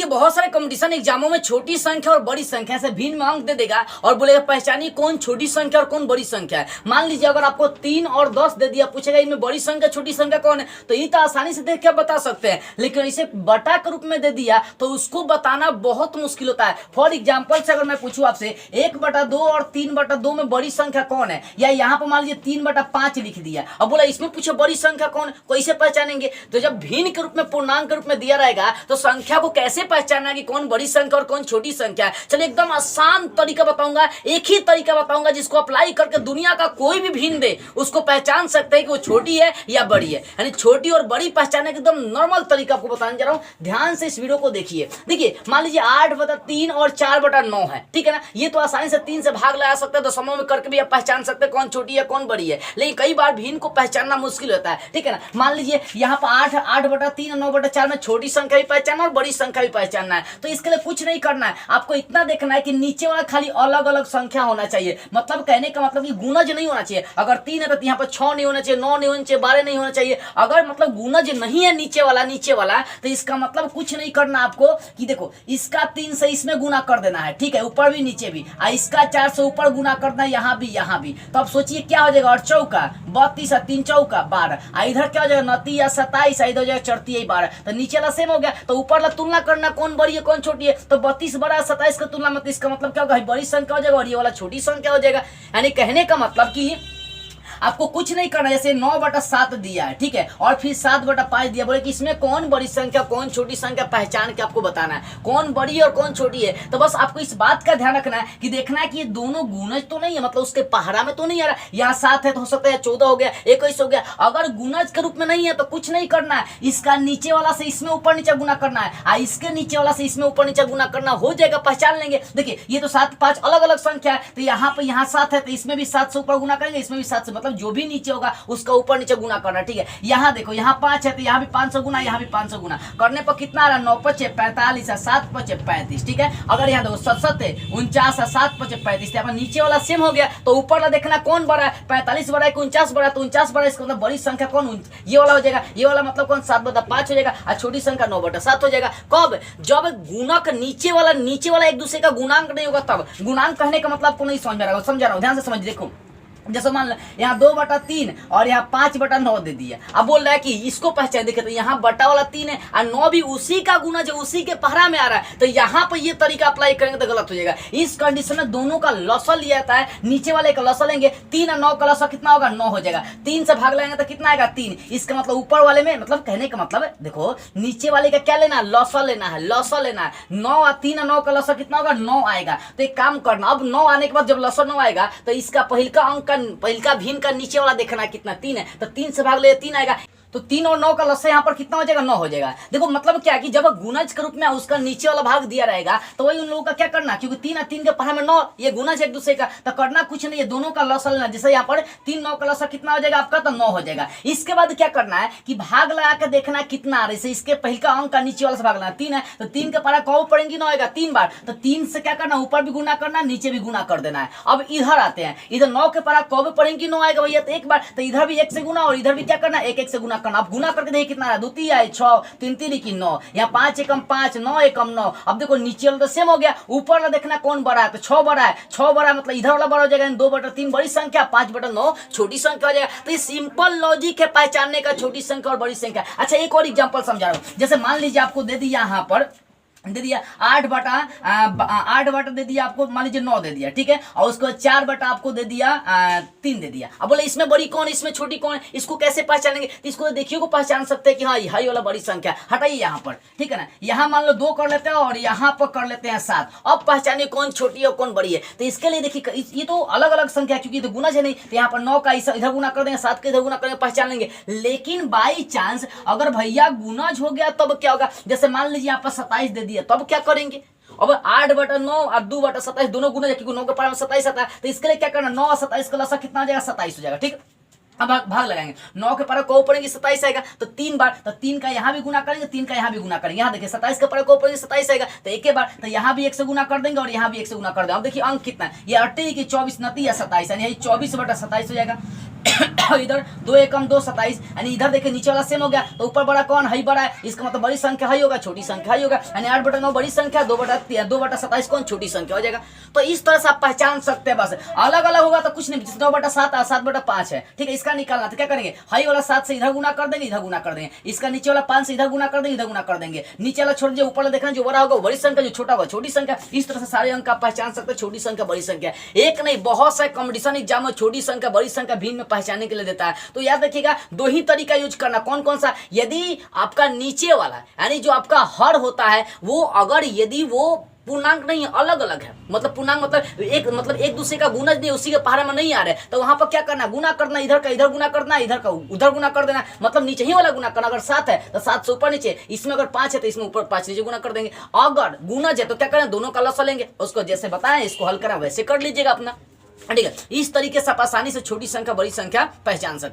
बहुत सारे कंपटीशन एग्जामों में छोटी संख्या और बड़ी संख्या से भिन्न अंक दे देगा और बोलेगा पहचानिए कौन छोटी संख्या और कौन बड़ी संख्या है। मान लीजिए अगर आपको 3 और 10 दे दिया, पूछेगा इनमें बड़ी संख्या छोटी संख्या कौन है, तो ये तो आसानी से देख के बता सकते हैं, लेकिन इसे बटा के रूप में दे दिया तो उसको बताना बहुत मुश्किल होता है। फॉर एग्जाम्पल से अगर मैं पूछूं आपसे 1/2 और 3/2 में बड़ी संख्या कौन है, या यहाँ पर मान लीजिए 3/5 लिख दिया, अब बोला इसमें पूछो बड़ी संख्या कौन, कैसे पहचानेंगे? तो जब भिन्न के रूप में पूर्णांक के रूप में दिया रहेगा तो संख्या को कैसे पहचानना कि कौन बड़ी संख्या और कौन छोटी संख्या है। चलिए एकदम आसान तरीका बताऊंगा, एक ही तरीका बताऊंगा जिसको अप्लाई करके दुनिया का कोई भी भिन्न दे उसको पहचान सकते हैं कि वो छोटी है या बड़ी है। यानी छोटी और बड़ी पहचानने का एकदम नॉर्मल तरीका आपको बताने जा रहा हूं, ध्यान से इस वीडियो को देखिए। देखिए मान लीजिए 8/3 और 4/9 है, ठीक है ना, ये तो आसानी से 3 से भाग लगा सकते हैं, तो समूह में करके भी आप पहचान सकते हैं कौन छोटी है कौन बड़ी है, लेकिन कई बार भिन्न को पहचानना मुश्किल होता है, ठीक है ना। मान लीजिए यहाँ पर 8/3 और 9/4 में छोटी संख्या भी पहचानना और बड़ी संख्या भी पहचानना है, तो इसके लिए कुछ नहीं करना है, आपको इतना देखना है कि नीचे वाला खाली अलग अलग संख्या होना चाहिए। मतलब कहने का मतलब कि गुणज नहीं होना चाहिए। अगर 3 है तो यहाँ पर 6 नहीं होना चाहिए, 9 नहीं होना चाहिए, 12 नहीं होना चाहिए। अगर मतलब गुणज नहीं है नीचे वाला तो इसका मतलब कुछ नहीं करना आपको कि देखो इसका 3 से इसमें गुना कर देना है, ठीक है, ऊपर भी नीचे भी, इसका 4 से ऊपर गुना करना है, यहाँ भी। तो अब सोचिए क्या हो जाएगा, और चौका 32 और 3 चौका 12, इधर क्या हो जाएगा 29 या 27, इधर हो जाएगा 34 12, तो नीचे वाला सेम हो गया। तो ऊपर वाला तुलना करना कौन बड़ी है कौन छोटी है, तो 32 बड़ा 27 का तुलना मतलब इसका मतलब क्या होगा, बड़ी संख्या हो जाएगा और ये वाला छोटी संख्या हो जाएगा। यानी कहने का मतलब कि आपको कुछ नहीं करना, जैसे 9/7 दिया है, ठीक है, और फिर 7/5 दिया, बोले कि इसमें कौन बड़ी संख्या कौन छोटी संख्या पहचान के आपको बताना है, कौन बड़ी है और कौन छोटी है। तो बस आपको इस बात का ध्यान रखना है कि देखना है कि ये दोनों गुणज तो नहीं है, मतलब उसके पहाड़ा में तो नहीं आ रहा, यहाँ 7 है तो हो सकता है 14 हो गया, 21 हो गया। अगर गुणज के रूप में नहीं है तो कुछ नहीं करना है, इसका नीचे वाला से इसमें ऊपर नीचे गुना करना है, इसके नीचे वाला से इसमें ऊपर नीचे गुना करना, हो जाएगा, पहचान लेंगे। देखिए ये तो 7 5 अलग अलग संख्या है, तो यहाँ पर यहाँ 7 है तो इसमें भी 7 से ऊपर गुना करेंगे, इसमें भी 7 से, मतलब जो भी नीचे होगा उसका ऊपर नीचे गुना करना, ठीक है। यहाँ देखो यहाँ 5 है तो यहाँ भी 500 गुना, यहाँ भी 500 गुना करने पर कितना आ रहा है, 9 5 45 है, 7 5 35, ठीक है। अगर यहाँ देखो 7 है 49 है, 7 5 35, यहाँ नीचे वाला सेम हो गया, तो ऊपर वाला देखना कौन बड़ा है, 45 बड़ा है 49 बड़ा है, तो 49 बड़ा है, इसका मतलब बड़ी संख्या कौन, ये वाला हो जाएगा, ये वाला मतलब कौन 7/5 हो जाएगा, और छोटी संख्या 9/7 हो जाएगा। कब, जब गुणक नीचे वाला एक दूसरे का गुणांक नहीं होगा तब। गुणांक कहने का मतलब आपको नहीं समझ में आ रहा, समझा रहा हूँ, ध्यान से समझ, देखो जैसे मान लो यहाँ 2/3 और यहाँ 5/9 दे दिया, अब बोल रहा है कि इसको पहचान, देखे तो यहाँ बटा वाला 3 है और 9 भी उसी का गुना जो उसी के पहरा में आ रहा है, तो यहाँ पर ये तरीका अप्लाई करेंगे तो गलत हो जाएगा। इस कंडीशन में दोनों का लसा लिया जाता है, नीचे वाले का लसा लेंगे, 3 और 9 का लसा कितना होगा, 9 हो जाएगा, 3 से भाग लगाएंगे तो कितना आएगा 3, इसका मतलब ऊपर वाले में, मतलब कहने का मतलब है देखो नीचे वाले का क्या लेना है, लसा लेना है, 9 और 3 और 9 का लसा कितना होगा, 9 आएगा। तो एक काम करना, अब 9 आने के बाद जब लसा 9 आएगा तो इसका पहिलका अंक पहिलका भिन्न का नीचे वाला देखना है कितना, 3 है, तो 3 से भाग ले 3 आएगा, तो 3 और 9 का लसा यहाँ पर कितना हो जाएगा, 9 हो जाएगा। देखो मतलब क्या है कि जब गुणज के रूप में उसका नीचे वाला भाग दिया रहेगा तो वही उन लोगों का क्या करना, क्योंकि 3 और 3 के पहाड़ में 9, ये गुणज एक दूसरे का, तो करना कुछ नहीं है, दोनों का लसा लेना। जैसे यहाँ पर 3 9 का लसा कितना हो जाएगा आपका, तो 9 हो जाएगा। इसके बाद क्या करना है कि भाग लगा कर देखना है कितना आ रहा है, इसके पहले का अंक का नीचे वाला से भाग लेना, 3 है तो 3 के पहाड़ कौ पड़ेंगी 9 आएगा 3 बार, तो 3 से क्या करना, ऊपर भी गुना करना, नीचे भी गुना कर देना है। अब इधर आते हैं, इधर 9 के पहाड़ कौ पड़ेंगी 9 आएगा भैया, तो एक बार, तो इधर भी 1 से गुना और इधर भी क्या करना, 1 1 से गुना करना। अब गुना करके कितना है, 2 3 आए 6, 3 3 की 9, यहाँ 5 एकम 5, 9 एकम 9। अब देखो नीचे वाला तो सेम हो गया, ऊपर वाला देखना कौन बड़ा है, तो 6 बड़ा है, 6 बड़ा मतलब इधर वाला बड़ा हो जाएगा, 2/3 बड़ी संख्या, 5/9 छोटी संख्या हो जाएगा। तो ये सिंपल लॉजिक है पहचानने का छोटी संख्या और बड़ी संख्या। अच्छा एक और एग्जांपल समझा रहा हूं, जैसे मान लीजिए आपको दे दिया यहाँ पर दे दिया 8/8 दे दिया आपको, मान लीजिए 9 दे दिया, ठीक है, और उसको 4/ आपको दे दिया 3 दे दिया। अब बोले इसमें बड़ी कौन इसमें छोटी कौन है, इसको कैसे पहचानेंगे, तो इसको देखिए को पहचान सकते हैं कि हाँ ये वाला बड़ी संख्या, हटाइए यहाँ पर, ठीक है ना, यहाँ मान लो 2 कर लेते हैं और यहाँ पर कर लेते हैं 7, अब पहचानिए कौन छोटी है और कौन बड़ी है। तो इसके लिए देखिए ये तो अलग अलग संख्या क्योंकि तो गुना है नहीं, तो यहाँ पर 9 का इधर गुना कर देंगे, 7 का इधर गुना करेंगे, पहचान लेंगे। लेकिन बाई चांस अगर भैया गुनाज हो गया तब क्या होगा, जैसे मान लीजिए यहाँ पर 27 दे दिया, तब क्या करेंगे, अब 8/9 और 2/27 दोनों गुना, क्योंकि 9 के पार में 27 आता है, तो इसके लिए क्या करना, 9 और 27 का लसा कितना हो जाएगा, 27 हो जाएगा, ठीक। अब भाग लगाएंगे, 9 के पारा को पड़ेंगे 27 आएगा, तो 3 बार, तो 3 का यहाँ भी गुना करेंगे, 3 का यहाँ भी गुना करेंगे। यहाँ देखिए 27 के पारा को पड़ेंगे 27 आएगा, तो एक बार, तो यहाँ भी 1 से गुना कर देंगे और यहाँ भी 1 से गुना कर देंगे। अब देखिए अंक कितना है, ये 8 की 24 29 या 27, यानी 24/27 हो जाएगा। इधर 2 एकम 2 27, यानी इधर देखिए नीचे वाला सेम हो गया, तो ऊपर बड़ा कौन है, बड़ा है, इसका मतलब बड़ी संख्या है होगा, छोटी संख्या है होगा, यानी 8/9 बड़ी संख्या, 2/27 कौन छोटी संख्या हो जाएगा। तो इस तरह से आप पहचान सकते हैं। बस अलग अलग होगा तो कुछ नहीं, 9/7 7/5 है, ठीक है, इसका निकालना तो क्या करेंगे, हाई वाला 7 से इधर गुना कर देंगे, इधर गुना कर देंगे, इसका नीचे वाला 5 से इधर गुना कर देंगे, इधर गुना कर देंगे, नीचे वाला छोड़ दिया, ऊपर वाला देखना जो बड़ा होगा बड़ी संख्या, जो छोटा होगा छोटी संख्या। इस तरह से सारे अंक आप पहचान सकते हैं, छोटी संख्या बड़ी संख्या। एक नहीं, बहुत सारे कॉम्पिटिशन एग्जाम में छोटी संख्या बड़ी संख्या भिन्न में पहचानने के लिए देता है। तो याद रखिएगा 2 ही तरीका यूज करना, कौन कौन सा, यदि आपका नीचे वाला यानी जो आपका हर होता है वो अगर यदि वो पूर्णांक नहीं है, अलग अलग है, मतलब पूर्णांक मतलब एक दूसरे का गुणज नहीं, उसी के पहाड़े में नहीं आ रहे, तो वहां पर क्या करना, गुना करना, इधर का इधर गुना करना, इधर का उधर गुना कर देना, मतलब नीचे ही वाला गुना करना। अगर 7 है तो 7 से ऊपर नीचे, इसमें अगर 5 है तो इसमें ऊपर 5 नीचे गुना कर देंगे। अगर गुणज है तो क्या करें, दोनों का लसा लेंगे, उसको जैसे बताया इसको हल करा वैसे कर लीजिएगा अपना, ठीक है। इस तरीके से आप आसानी से छोटी संख्या बड़ी संख्या पहचान सकते हैं।